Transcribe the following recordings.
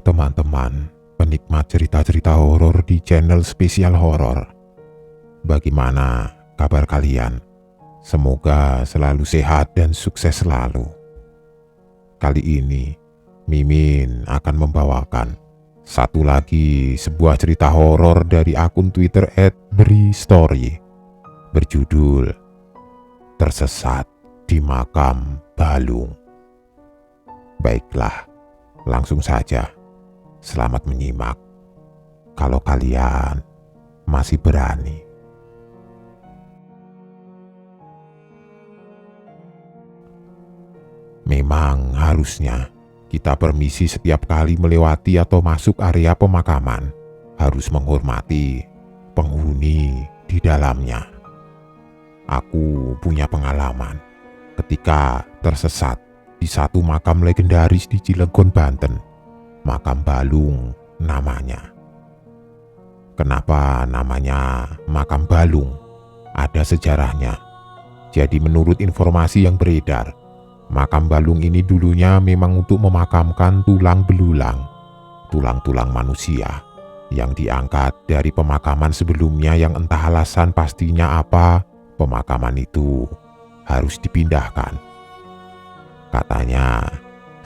teman-teman penikmat cerita-cerita horor di channel Spesial Horor. Bagaimana kabar kalian? Semoga selalu sehat dan sukses selalu. Kali ini Mimin akan membawakan satu lagi sebuah cerita horor dari akun Twitter @beristory berjudul Tersesat di Makam Balung. Baiklah, langsung saja. Selamat menyimak. Kalau kalian masih berani. Memang harusnya kita permisi setiap kali melewati atau masuk area pemakaman. Harus menghormati penghuni di dalamnya. Aku punya pengalaman ketika tersesat di satu makam legendaris di Cilegon, Banten. Makam Balung namanya. Kenapa namanya Makam Balung? Ada sejarahnya. Jadi menurut informasi yang beredar, Makam Balung ini dulunya memang untuk memakamkan tulang belulang, tulang-tulang manusia yang diangkat dari pemakaman sebelumnya yang entah alasan pastinya apa, pemakaman itu harus dipindahkan. Katanya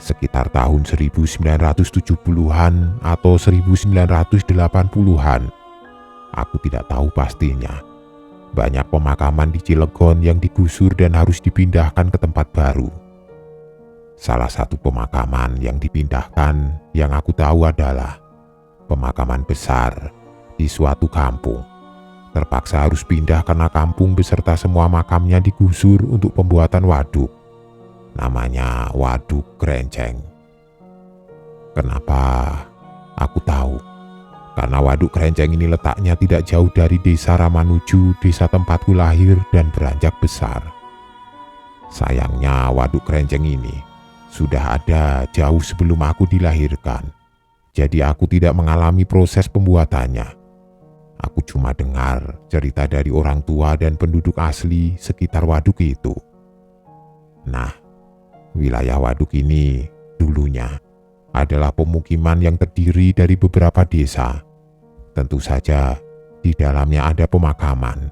sekitar tahun 1970-an atau 1980-an. Aku tidak tahu pastinya. Banyak pemakaman di Cilegon yang digusur dan harus dipindahkan ke tempat baru. Salah satu pemakaman yang dipindahkan yang aku tahu adalah pemakaman besar di suatu kampung. Terpaksa harus pindah karena kampung beserta semua makamnya digusur untuk pembuatan waduk. Namanya Waduk Krenceng. Kenapa aku tahu? Karena Waduk Krenceng ini letaknya tidak jauh dari desa Ramanuju, desa tempatku lahir dan beranjak besar. Sayangnya Waduk Krenceng ini sudah ada jauh sebelum aku dilahirkan. Jadi aku tidak mengalami proses pembuatannya. Aku cuma dengar cerita dari orang tua dan penduduk asli sekitar waduk itu. Nah, wilayah waduk ini dulunya adalah pemukiman yang terdiri dari beberapa desa. Tentu saja di dalamnya ada pemakaman.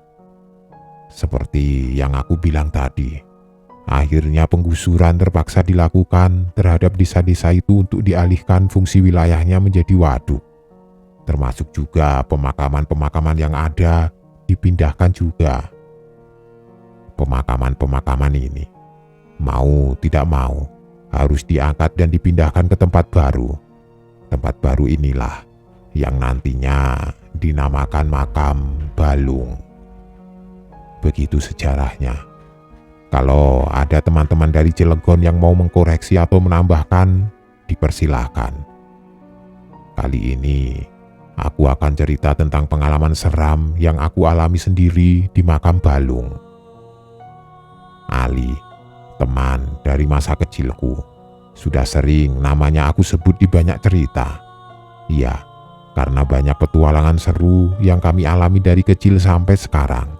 Seperti yang aku bilang tadi, akhirnya penggusuran terpaksa dilakukan terhadap desa-desa itu untuk dialihkan fungsi wilayahnya menjadi waduk. Termasuk juga pemakaman-pemakaman yang ada dipindahkan juga. Pemakaman-pemakaman ini mau tidak mau harus diangkat dan dipindahkan ke tempat baru. Tempat baru inilah yang nantinya dinamakan Makam Balung. Begitu sejarahnya. Kalau ada teman-teman dari Cilegon yang mau mengkoreksi atau menambahkan, dipersilahkan. Kali ini aku akan cerita tentang pengalaman seram yang aku alami sendiri di Makam Balung. Ali, teman dari masa kecilku, sudah sering namanya aku sebut di banyak cerita. Iya, karena banyak petualangan seru yang kami alami dari kecil sampai sekarang.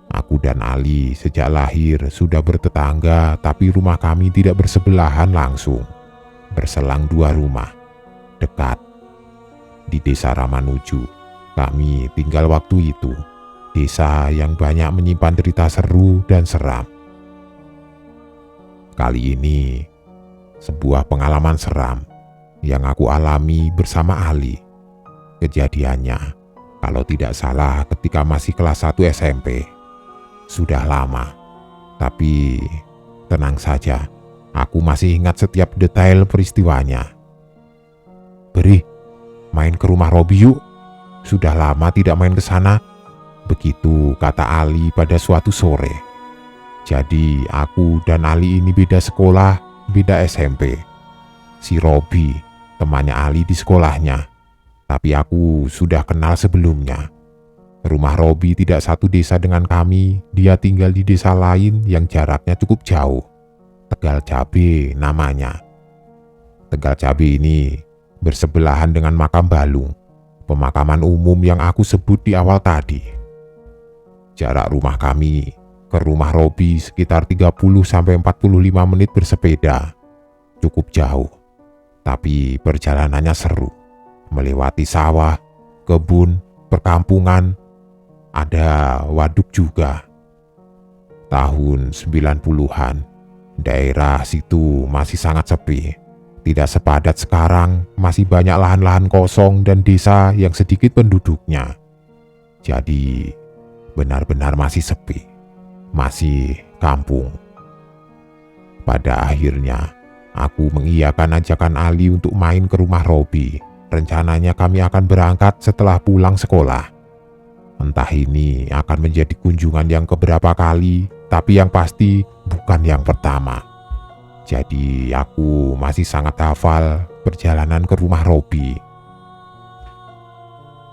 Aku dan Ali sejak lahir sudah bertetangga, tapi rumah kami tidak bersebelahan langsung. Berselang 2 rumah, dekat. Di desa Ramanuju, kami tinggal waktu itu. Desa yang banyak menyimpan cerita seru dan seram. Kali ini, sebuah pengalaman seram yang aku alami bersama Ali. Kejadiannya, kalau tidak salah ketika masih kelas 1 SMP. Sudah lama, tapi tenang saja, aku masih ingat setiap detail peristiwanya. "Beri, main ke rumah Robi yuk. Sudah lama tidak main ke sana." Begitu kata Ali pada suatu sore. Jadi aku dan Ali ini beda sekolah, beda SMP. Si Robi, temannya Ali di sekolahnya. Tapi aku sudah kenal sebelumnya. Rumah Robi tidak satu desa dengan kami, dia tinggal di desa lain yang jaraknya cukup jauh. Tegal Cabe namanya. Tegal Cabe ini bersebelahan dengan Makam Balung, pemakaman umum yang aku sebut di awal tadi. Jarak rumah kami ke rumah Robi sekitar 30-45 menit bersepeda. Cukup jauh. Tapi perjalanannya seru. Melewati sawah, kebun, perkampungan, ada waduk juga. Tahun 90-an, daerah situ masih sangat sepi. Tidak sepadat sekarang, masih banyak lahan-lahan kosong dan desa yang sedikit penduduknya. Jadi, benar-benar masih sepi. Masih kampung. Pada akhirnya, aku mengiyakan ajakan Ali untuk main ke rumah Robi. Rencananya kami akan berangkat setelah pulang sekolah. Entah ini akan menjadi kunjungan yang keberapa kali, tapi yang pasti bukan yang pertama. Jadi aku masih sangat hafal perjalanan ke rumah Robi.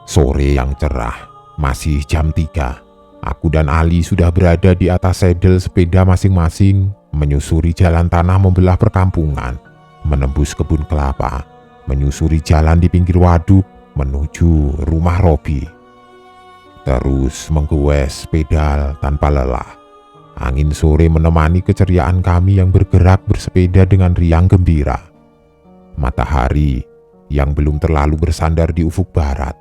Sore yang cerah, masih jam 3. Aku dan Ali sudah berada di atas sedel sepeda masing-masing, menyusuri jalan tanah membelah perkampungan, menembus kebun kelapa, menyusuri jalan di pinggir waduk menuju rumah Robi. Terus menggoes pedal tanpa lelah. Angin sore menemani keceriaan kami yang bergerak bersepeda dengan riang gembira. Matahari yang belum terlalu bersandar di ufuk barat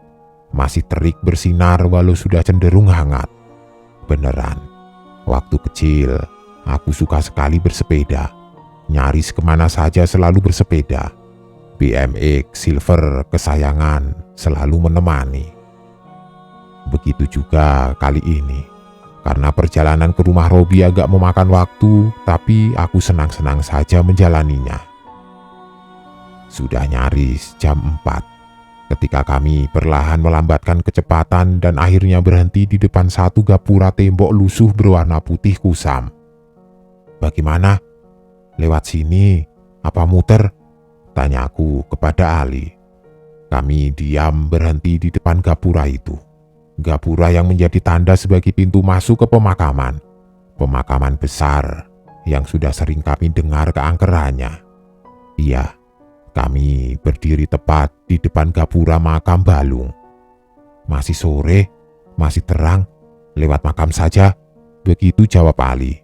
masih terik bersinar walau sudah cenderung hangat. Beneran, waktu kecil aku suka sekali bersepeda. Nyaris kemana saja selalu bersepeda. BMX Silver kesayangan selalu menemani. Begitu juga kali ini. Karena perjalanan ke rumah Robi agak memakan waktu, tapi aku senang-senang saja menjalaninya. Sudah nyaris jam 4, ketika kami perlahan melambatkan kecepatan dan akhirnya berhenti di depan satu gapura tembok lusuh berwarna putih kusam. "Bagaimana? Lewat sini? Apa muter?" tanyaku kepada Ali. Kami diam berhenti di depan gapura itu. Gapura yang menjadi tanda sebagai pintu masuk ke pemakaman. Pemakaman besar yang sudah sering kami dengar keangkerannya. Iya, kami berdiri tepat di depan gapura makam Balung. "Masih sore, masih terang, lewat makam saja," begitu jawab Ali.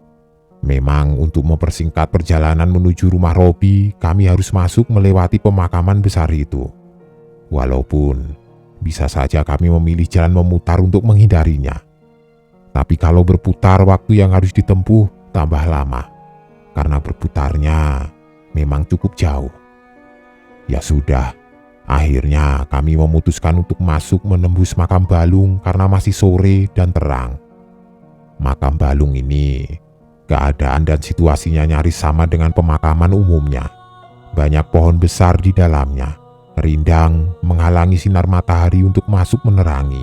Memang untuk mempersingkat perjalanan menuju rumah Robi, kami harus masuk melewati pemakaman besar itu. Walaupun bisa saja kami memilih jalan memutar untuk menghindarinya. Tapi kalau berputar, waktu yang harus ditempuh tambah lama. Karena berputarnya memang cukup jauh. Ya sudah, akhirnya kami memutuskan untuk masuk menembus makam Balung karena masih sore dan terang. Makam Balung ini, keadaan dan situasinya nyaris sama dengan pemakaman umumnya. Banyak pohon besar di dalamnya. Rindang menghalangi sinar matahari untuk masuk menerangi.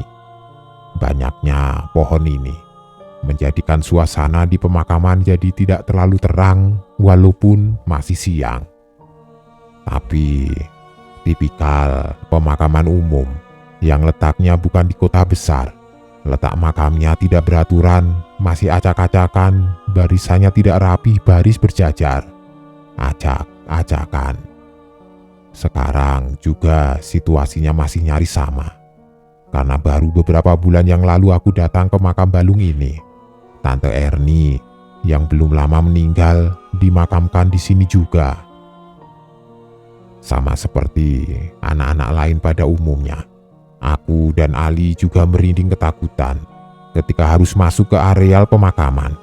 Banyaknya pohon ini menjadikan suasana di pemakaman jadi tidak terlalu terang walaupun masih siang. Tapi tipikal pemakaman umum yang letaknya bukan di kota besar. Letak makamnya tidak beraturan, masih acak-acakan, barisannya tidak rapi, baris berjajar. Acak-acakan. Sekarang juga situasinya masih nyaris sama. Karena baru beberapa bulan yang lalu aku datang ke makam Balung ini. Tante Erni yang belum lama meninggal dimakamkan di sini juga. Sama seperti anak-anak lain pada umumnya, aku dan Ali juga merinding ketakutan ketika harus masuk ke areal pemakaman.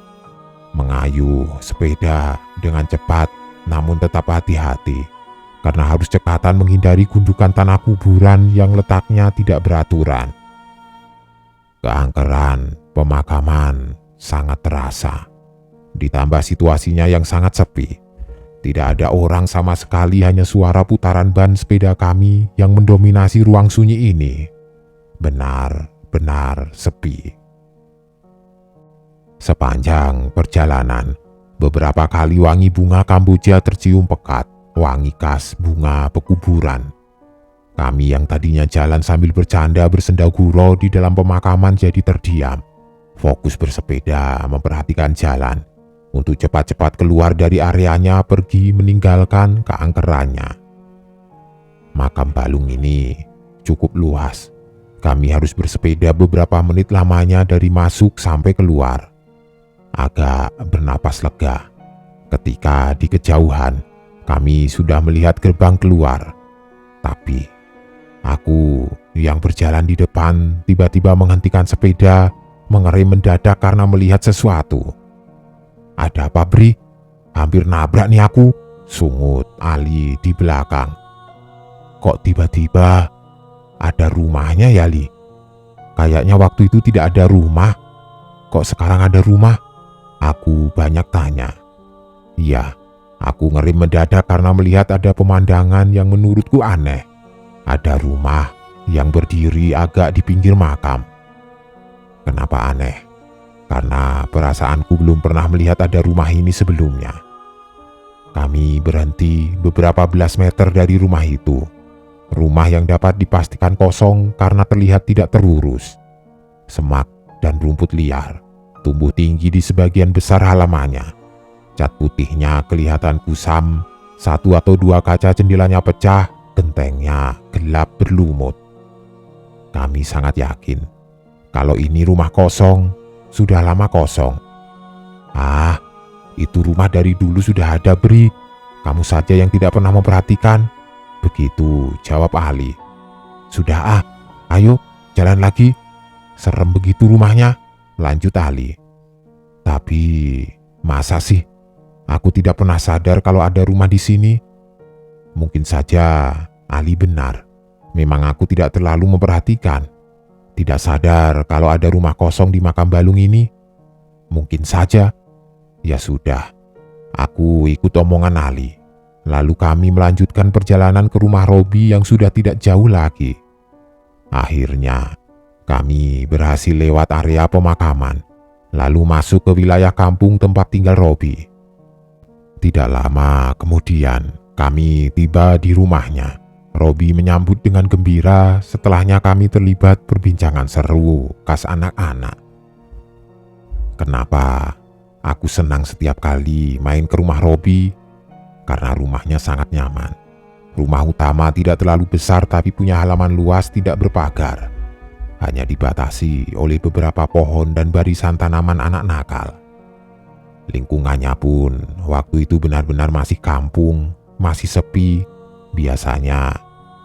Mengayuh sepeda dengan cepat namun tetap hati-hati. Karena harus cekatan menghindari gundukan tanah kuburan yang letaknya tidak beraturan. Keangkeran pemakaman sangat terasa. Ditambah situasinya yang sangat sepi. Tidak ada orang sama sekali, hanya suara putaran ban sepeda kami yang mendominasi ruang sunyi ini. Benar-benar sepi. Sepanjang perjalanan, beberapa kali wangi bunga Kamboja tercium pekat. Wangi khas bunga pekuburan. Kami yang tadinya jalan sambil bercanda bersenda gurau di dalam pemakaman jadi terdiam. Fokus bersepeda memperhatikan jalan. Untuk cepat-cepat keluar dari areanya, pergi meninggalkan keangkerannya. Makam Balung ini cukup luas. Kami harus bersepeda beberapa menit lamanya dari masuk sampai keluar. Agak bernapas lega ketika di kejauhan Kami sudah melihat gerbang keluar, tapi aku yang berjalan di depan tiba-tiba menghentikan sepeda, mengerem mendadak karena melihat sesuatu. "Ada apa, Bri? Hampir nabrak nih aku," sungut Ali di belakang. "Kok tiba-tiba ada rumahnya ya, Li? Kayaknya waktu itu tidak ada rumah. Kok sekarang ada rumah?" Aku banyak tanya. Iya, aku ngerem mendadak karena melihat ada pemandangan yang menurutku aneh. Ada rumah yang berdiri agak di pinggir makam. Kenapa aneh? Karena perasaanku belum pernah melihat ada rumah ini sebelumnya. Kami berhenti beberapa belas meter dari rumah itu. Rumah yang dapat dipastikan kosong karena terlihat tidak terurus. Semak dan rumput liar tumbuh tinggi di sebagian besar halamannya. Cat putihnya kelihatan kusam, satu atau dua kaca jendelanya pecah, gentengnya gelap berlumut. Kami sangat yakin kalau ini rumah kosong, sudah lama kosong. "Ah, itu rumah dari dulu sudah ada, Bri. Kamu saja yang tidak pernah memperhatikan." Begitu jawab Ali. "Sudah ayo jalan lagi. Serem begitu rumahnya," lanjut Ali. "Tapi masa sih? Aku tidak pernah sadar kalau ada rumah di sini." Mungkin saja Ali benar. Memang aku tidak terlalu memperhatikan. Tidak sadar kalau ada rumah kosong di makam Balung ini. Mungkin saja. Ya sudah, aku ikut omongan Ali. Lalu kami melanjutkan perjalanan ke rumah Robi yang sudah tidak jauh lagi. Akhirnya, kami berhasil lewat area pemakaman, lalu masuk ke wilayah kampung tempat tinggal Robi. Tidak lama kemudian, kami tiba di rumahnya. Robi menyambut dengan gembira, setelahnya kami terlibat perbincangan seru khas anak-anak. Kenapa aku senang setiap kali main ke rumah Robi? Karena rumahnya sangat nyaman. Rumah utama tidak terlalu besar tapi punya halaman luas tidak berpagar. Hanya dibatasi oleh beberapa pohon dan barisan tanaman anak nakal. Lingkungannya pun waktu itu benar-benar masih kampung, masih sepi. Biasanya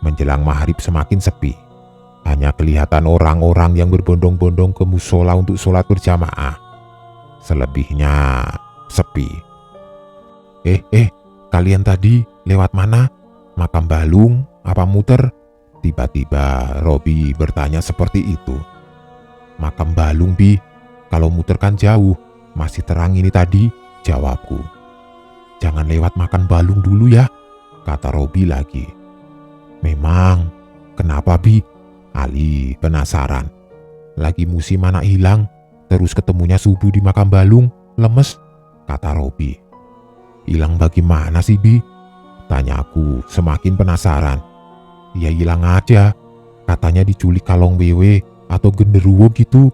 menjelang maghrib semakin sepi. Hanya kelihatan orang-orang yang berbondong-bondong ke musola untuk sholat berjamaah. Selebihnya sepi. Kalian tadi lewat mana? Makam Balung apa muter?" Tiba-tiba Robi bertanya seperti itu. "Makam Balung, Bi. Kalau muter kan jauh. Masih terang ini tadi," jawabku. "Jangan lewat makam Balung dulu ya," kata Robi lagi. "Memang, kenapa, Bi?" Ali penasaran. "Lagi musim anak hilang, terus ketemunya subuh di makam Balung, lemes," kata Robi. "Hilang bagaimana sih, Bi?" tanyaku semakin penasaran. "Ya hilang aja, katanya diculik kalong wewe atau genderuwo gitu.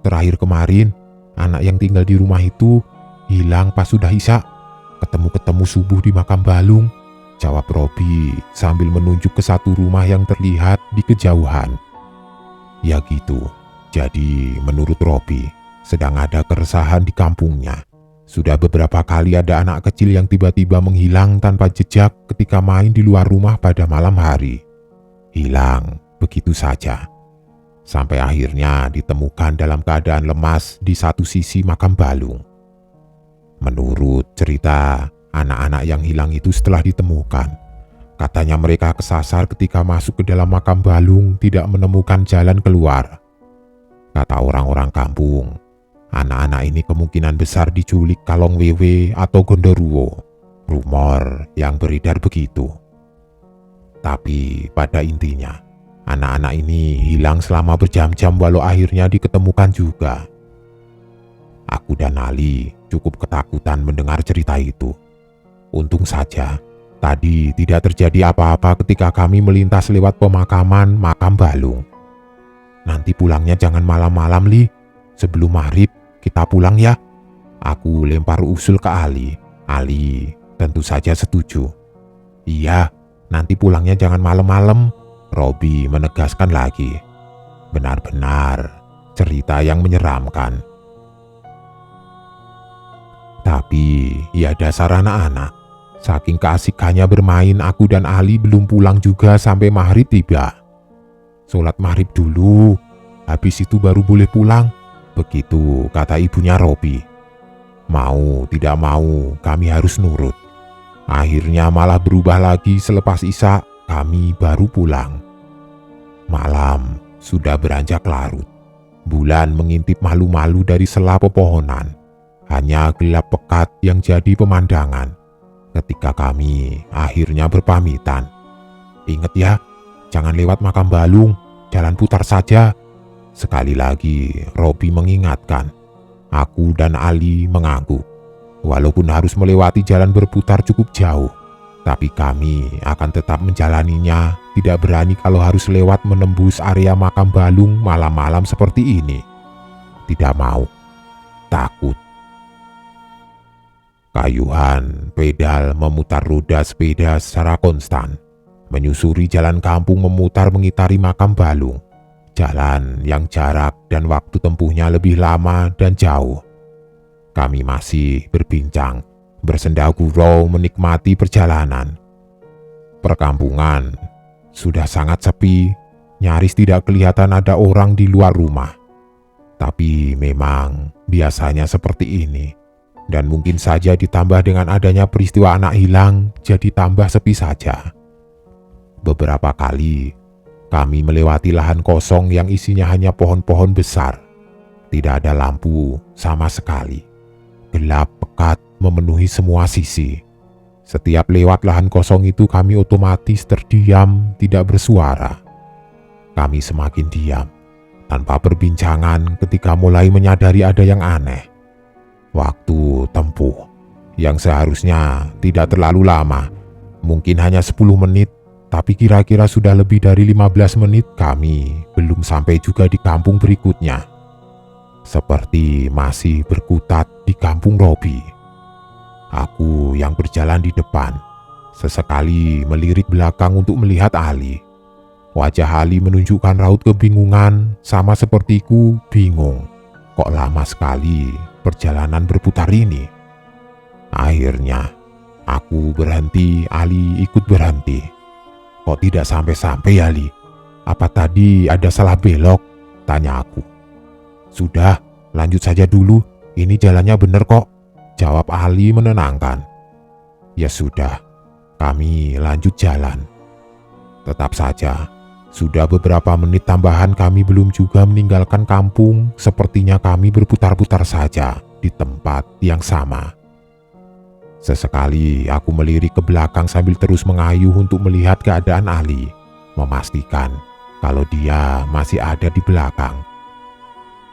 Terakhir kemarin, anak yang tinggal di rumah itu hilang pas sudah isya. Ketemu subuh di makam Balung," jawab Robi sambil menunjuk ke satu rumah yang terlihat di kejauhan. Ya gitu, jadi menurut Robi sedang ada keresahan di kampungnya. Sudah beberapa kali ada anak kecil yang tiba-tiba menghilang tanpa jejak ketika main di luar rumah pada malam hari. Hilang begitu saja. Sampai akhirnya ditemukan dalam keadaan lemas di satu sisi makam Balung. Menurut cerita, anak-anak yang hilang itu setelah ditemukan, katanya mereka kesasar ketika masuk ke dalam makam Balung tidak menemukan jalan keluar. Kata orang-orang kampung, anak-anak ini kemungkinan besar diculik kalong wewe atau genderuwo. Rumor yang beredar begitu. Tapi pada intinya, anak-anak ini hilang selama berjam-jam walau akhirnya diketemukan juga. Aku dan Ali cukup ketakutan mendengar cerita itu. Untung saja, tadi tidak terjadi apa-apa ketika kami melintas lewat pemakaman makam Balung. "Nanti pulangnya jangan malam-malam, Li. Sebelum maghrib kita pulang ya," aku lempar usul ke Ali. Ali tentu saja setuju. "Iya, nanti pulangnya jangan malam-malam," Robi menegaskan lagi. Benar-benar cerita yang menyeramkan. Tapi ya dasar anak-anak, Saking keasikannya bermain, aku dan Ali belum pulang juga sampai maghrib tiba. Sholat maghrib dulu, habis itu baru boleh pulang. Begitu kata ibunya Robi. Mau tidak mau kami harus nurut. Akhirnya malah berubah lagi selepas Isya kami baru pulang. Malam sudah beranjak larut. Bulan mengintip malu-malu dari sela pepohonan. Hanya gelap pekat yang jadi pemandangan. Ketika kami akhirnya berpamitan. Ingat ya, jangan lewat makam Balung, jalan putar saja. Sekali lagi Robi mengingatkan. Aku dan Ali mengangguk. Walaupun harus melewati jalan berputar cukup jauh, tapi kami akan tetap menjalaninya. Tidak berani kalau harus lewat menembus area makam Balung malam-malam seperti ini. Tidak mau. Takut. Kayuhan pedal memutar roda sepeda secara konstan. Menyusuri jalan kampung memutar mengitari makam Balung. Jalan yang jarak dan waktu tempuhnya lebih lama dan jauh. Kami masih berbincang, bersenda gurau menikmati perjalanan. Perkampungan sudah sangat sepi, nyaris tidak kelihatan ada orang di luar rumah. Tapi memang biasanya seperti ini. Dan mungkin saja ditambah dengan adanya peristiwa anak hilang, jadi tambah sepi saja. Beberapa kali kami melewati lahan kosong yang isinya hanya pohon-pohon besar. Tidak ada lampu sama sekali. Gelap pekat memenuhi semua sisi. Setiap lewat lahan kosong itu kami otomatis terdiam, tidak bersuara. Kami semakin diam, tanpa perbincangan ketika mulai menyadari ada yang aneh. Waktu tempuh yang seharusnya tidak terlalu lama, mungkin hanya 10 menit, tapi kira-kira sudah lebih dari 15 menit kami belum sampai juga di kampung berikutnya. Seperti masih berkutat di kampung Robi. Aku yang berjalan di depan, sesekali melirik belakang untuk melihat Ali. Wajah Ali menunjukkan raut kebingungan, sama sepertiku bingung. Kok lama sekali perjalanan berputar ini? Akhirnya aku berhenti, Ali ikut berhenti. Kok tidak sampai-sampai Ali? Apa tadi ada salah belok? Tanya aku. Sudah, lanjut saja dulu, ini jalannya benar kok, jawab Ali menenangkan. Ya sudah, kami lanjut jalan. Tetap saja, sudah beberapa menit tambahan kami belum juga meninggalkan kampung. Sepertinya kami berputar-putar saja di tempat yang sama. Sesekali aku melirik ke belakang sambil terus mengayuh untuk melihat keadaan Ali, memastikan kalau dia masih ada di belakang.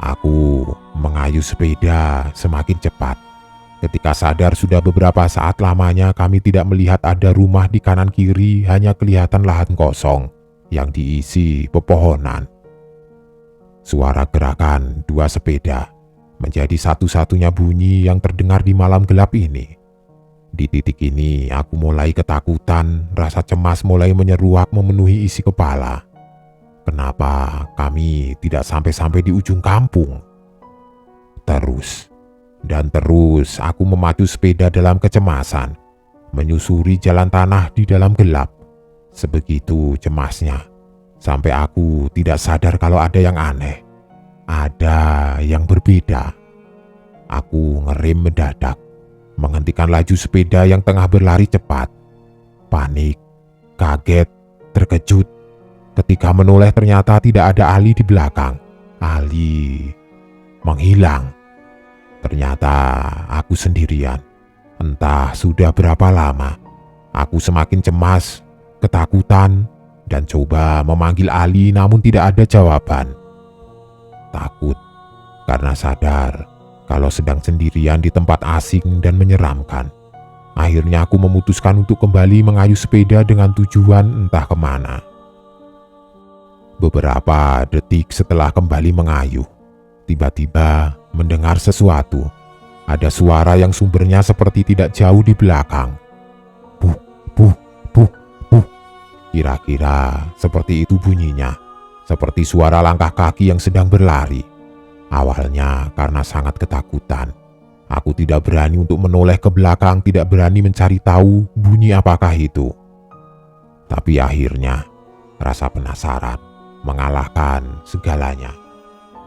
Aku mengayuh sepeda semakin cepat. Ketika sadar sudah beberapa saat lamanya kami tidak melihat ada rumah di kanan kiri, hanya kelihatan lahan kosong yang diisi pepohonan. Suara gerakan dua sepeda menjadi satu-satunya bunyi yang terdengar di malam gelap ini. Di titik ini aku mulai ketakutan, rasa cemas mulai menyeruak memenuhi isi kepala. Kenapa kami tidak sampai-sampai di ujung kampung? Terus aku memacu sepeda dalam kecemasan, menyusuri jalan tanah di dalam gelap. Sebegitu cemasnya, sampai aku tidak sadar kalau ada yang aneh. Ada yang berbeda. Aku ngerem mendadak, menghentikan laju sepeda yang tengah berlari cepat. Panik, kaget, terkejut. Ketika menoleh ternyata tidak ada Ali di belakang. Ali menghilang. Ternyata aku sendirian. Entah sudah berapa lama. Aku semakin cemas, ketakutan, dan coba memanggil Ali namun tidak ada jawaban. Takut karena sadar kalau sedang sendirian di tempat asing dan menyeramkan. Akhirnya aku memutuskan untuk kembali mengayuh sepeda dengan tujuan entah kemana. Beberapa detik setelah kembali mengayuh, tiba-tiba mendengar sesuatu. Ada suara yang sumbernya seperti tidak jauh di belakang. Buk, buk, buk, buk. Kira-kira seperti itu bunyinya. Seperti suara langkah kaki yang sedang berlari. Awalnya karena sangat ketakutan, Aku tidak berani untuk menoleh ke belakang, tidak berani mencari tahu bunyi apakah itu. Tapi akhirnya, rasa penasaran mengalahkan segalanya.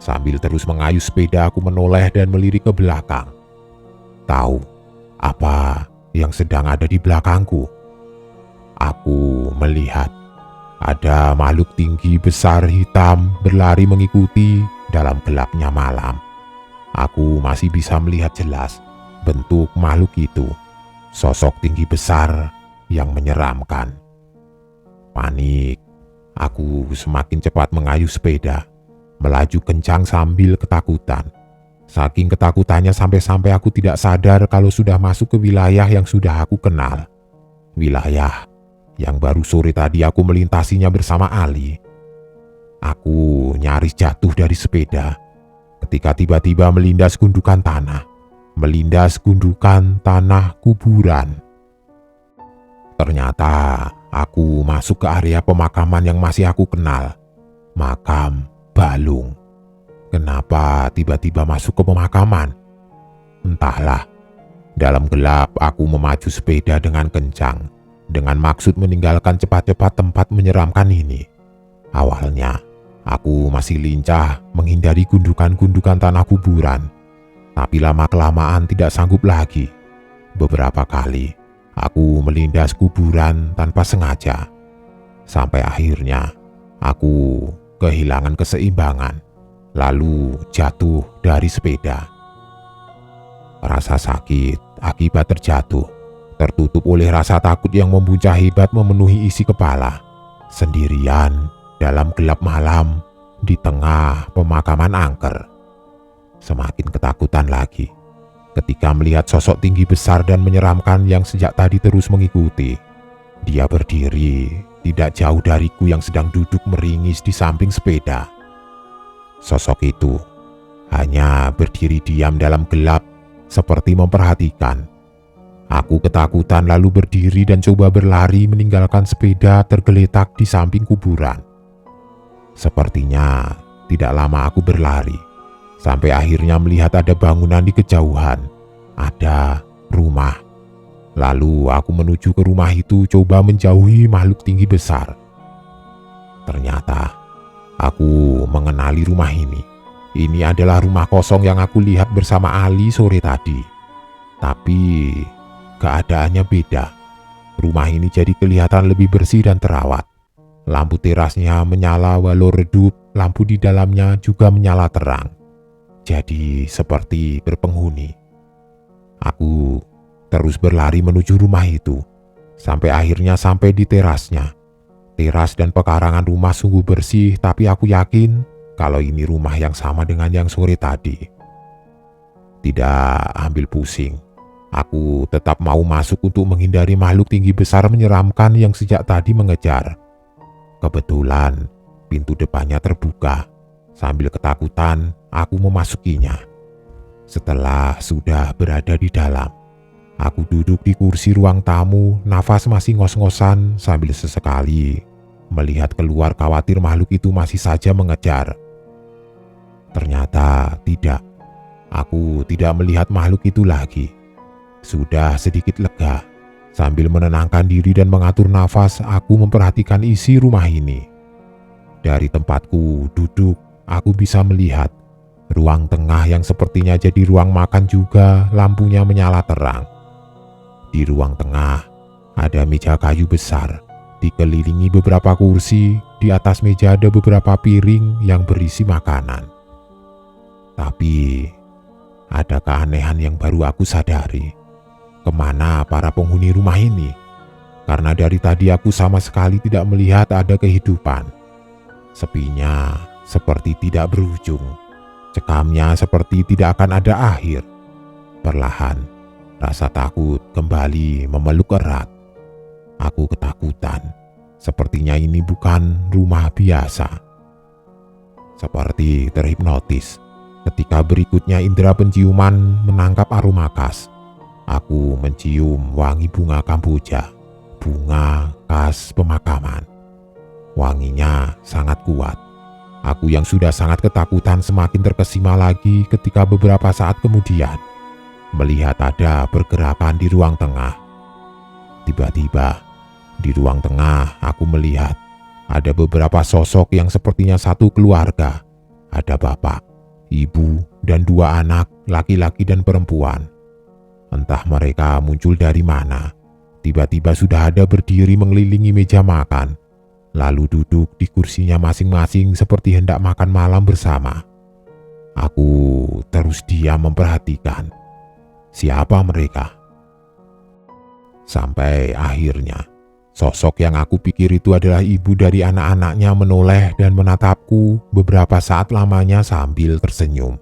Sambil terus mengayuh sepeda, aku menoleh dan melirik ke belakang. Tahu apa yang sedang ada di belakangku? Aku melihat ada makhluk tinggi besar hitam berlari mengikuti dalam gelapnya malam. Aku masih bisa melihat jelas bentuk makhluk itu, sosok tinggi besar yang menyeramkan. Panik, aku semakin cepat mengayuh sepeda, melaju kencang sambil ketakutan. Saking ketakutannya sampai-sampai aku tidak sadar kalau sudah masuk ke wilayah yang sudah aku kenal. Wilayah yang baru sore tadi aku melintasinya bersama Ali. Aku nyaris jatuh dari sepeda ketika tiba-tiba melindas gundukan tanah kuburan. Ternyata aku masuk ke area pemakaman yang masih aku kenal, makam Balung. Kenapa tiba-tiba masuk ke pemakaman? Entahlah. Dalam gelap aku memacu sepeda dengan kencang, dengan maksud meninggalkan cepat-cepat tempat menyeramkan ini. Awalnya, aku masih lincah menghindari gundukan-gundukan tanah kuburan. Tapi lama-kelamaan tidak sanggup lagi. Beberapa kali, aku melindas kuburan tanpa sengaja. Sampai akhirnya, aku kehilangan keseimbangan, lalu jatuh dari sepeda. Rasa sakit akibat terjatuh, tertutup oleh rasa takut yang membuncah hebat memenuhi isi kepala. Sendirian dalam gelap malam di tengah pemakaman angker. Semakin ketakutan lagi ketika melihat sosok tinggi besar dan menyeramkan yang sejak tadi terus mengikuti. Dia berdiri tidak jauh dariku yang sedang duduk meringis di samping sepeda. Sosok itu hanya berdiri diam dalam gelap seperti memperhatikan. Aku ketakutan lalu berdiri dan coba berlari meninggalkan sepeda tergeletak di samping kuburan. Sepertinya tidak lama aku berlari, sampai akhirnya melihat ada bangunan di kejauhan. Ada rumah. Lalu aku menuju ke rumah itu coba menjauhi makhluk tinggi besar. Ternyata aku mengenali rumah ini. Ini adalah rumah kosong yang aku lihat bersama Ali sore tadi. Tapi keadaannya beda. Rumah ini jadi kelihatan lebih bersih dan terawat. Lampu terasnya menyala walau redup, lampu di dalamnya juga menyala terang. Jadi seperti berpenghuni. Aku terus berlari menuju rumah itu, sampai akhirnya sampai di terasnya. Teras dan pekarangan rumah sungguh bersih, tapi aku yakin kalau ini rumah yang sama dengan yang sore tadi. Tidak ambil pusing, aku tetap mau masuk untuk menghindari makhluk tinggi besar menyeramkan yang sejak tadi mengejar. Kebetulan pintu depannya terbuka. Sambil ketakutan, aku memasukinya. Setelah sudah berada di dalam, aku duduk di kursi ruang tamu, nafas masih ngos-ngosan sambil sesekali melihat keluar khawatir makhluk itu masih saja mengejar. Ternyata tidak. Aku tidak melihat makhluk itu lagi. Sudah sedikit lega. Sambil menenangkan diri dan mengatur nafas, aku memperhatikan isi rumah ini. Dari tempatku duduk, aku bisa melihat ruang tengah yang sepertinya jadi ruang makan juga lampunya menyala terang. Di ruang tengah ada meja kayu besar, dikelilingi beberapa kursi, di atas meja ada beberapa piring yang berisi makanan. Tapi ada keanehan yang baru aku sadari. Kemana para penghuni rumah ini? Karena dari tadi aku sama sekali tidak melihat ada kehidupan. Sepinya seperti tidak berujung. Cekamnya seperti tidak akan ada akhir. Perlahan, rasa takut kembali memeluk erat. Aku ketakutan. Sepertinya ini bukan rumah biasa. Seperti terhipnotis. Ketika berikutnya indera penciuman menangkap aroma khas. Aku mencium wangi bunga kamboja, bunga khas pemakaman. Wanginya sangat kuat. Aku yang sudah sangat ketakutan semakin terkesima lagi ketika beberapa saat kemudian melihat ada pergerakan di ruang tengah. Tiba-tiba, di ruang tengah aku melihat ada beberapa sosok yang sepertinya satu keluarga. Ada bapak, ibu, dan dua anak, laki-laki dan perempuan. Entah mereka muncul dari mana. Tiba-tiba sudah ada berdiri mengelilingi meja makan, lalu duduk di kursinya masing-masing seperti hendak makan malam bersama. Aku terus diam memperhatikan siapa mereka. Sampai akhirnya, sosok yang aku pikir itu adalah ibu dari anak-anaknya menoleh dan menatapku beberapa saat lamanya sambil tersenyum.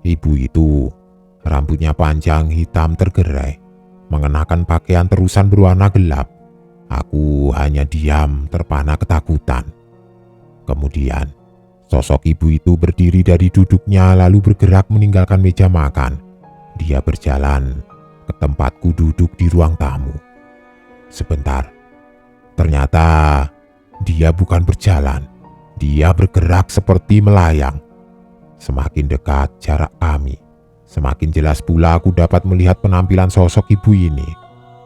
Ibu itu rambutnya panjang hitam tergerai, mengenakan pakaian terusan berwarna gelap. Aku hanya diam terpana ketakutan. Kemudian, sosok ibu itu berdiri dari duduknya lalu bergerak meninggalkan meja makan. Dia berjalan ke tempatku duduk di ruang tamu. Sebentar, ternyata dia bukan berjalan. Dia bergerak seperti melayang. Semakin dekat jarak kami, semakin jelas pula aku dapat melihat penampilan sosok ibu ini.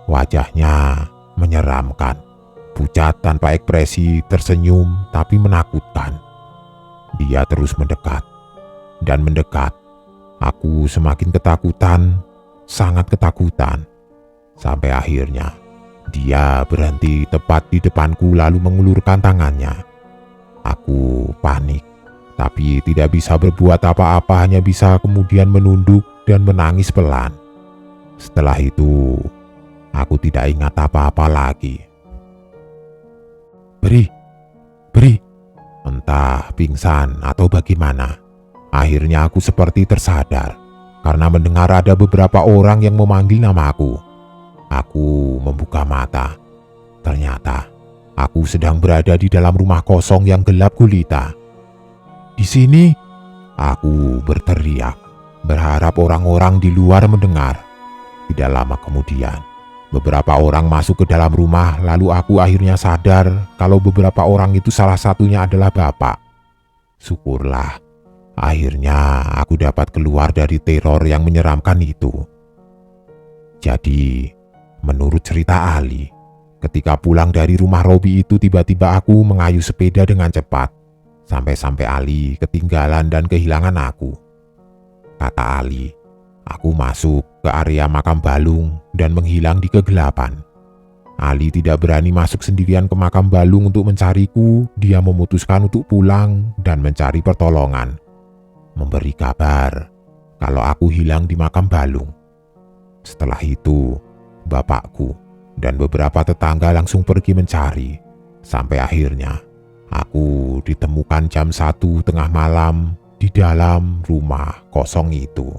Wajahnya menyeramkan, pucat tanpa ekspresi, tersenyum tapi menakutkan. Dia terus mendekat dan mendekat. Aku semakin ketakutan, sangat ketakutan. Sampai akhirnya dia berhenti tepat di depanku lalu mengulurkan tangannya. Aku panik, tapi tidak bisa berbuat apa-apa, hanya bisa kemudian menunduk dan menangis pelan. Setelah itu, aku tidak ingat apa-apa lagi. Beri, entah pingsan atau bagaimana. Akhirnya aku seperti tersadar karena mendengar ada beberapa orang yang memanggil namaku. Aku membuka mata. Ternyata aku sedang berada di dalam rumah kosong yang gelap gulita. Di sini, aku berteriak, berharap orang-orang di luar mendengar. Tidak lama kemudian, beberapa orang masuk ke dalam rumah, lalu aku akhirnya sadar kalau beberapa orang itu salah satunya adalah bapak. Syukurlah, akhirnya aku dapat keluar dari teror yang menyeramkan itu. Jadi, menurut cerita Ali, ketika pulang dari rumah Robi itu tiba-tiba aku mengayuh sepeda dengan cepat. Sampai-sampai Ali ketinggalan dan kehilangan aku. Kata Ali, aku masuk ke area makam Balung dan menghilang di kegelapan. Ali tidak berani masuk sendirian ke makam Balung untuk mencariku. Dia memutuskan untuk pulang dan mencari pertolongan, memberi kabar kalau aku hilang di makam Balung. Setelah itu, bapakku dan beberapa tetangga langsung pergi mencari. Sampai akhirnya, aku ditemukan jam 1 tengah malam di dalam rumah kosong itu.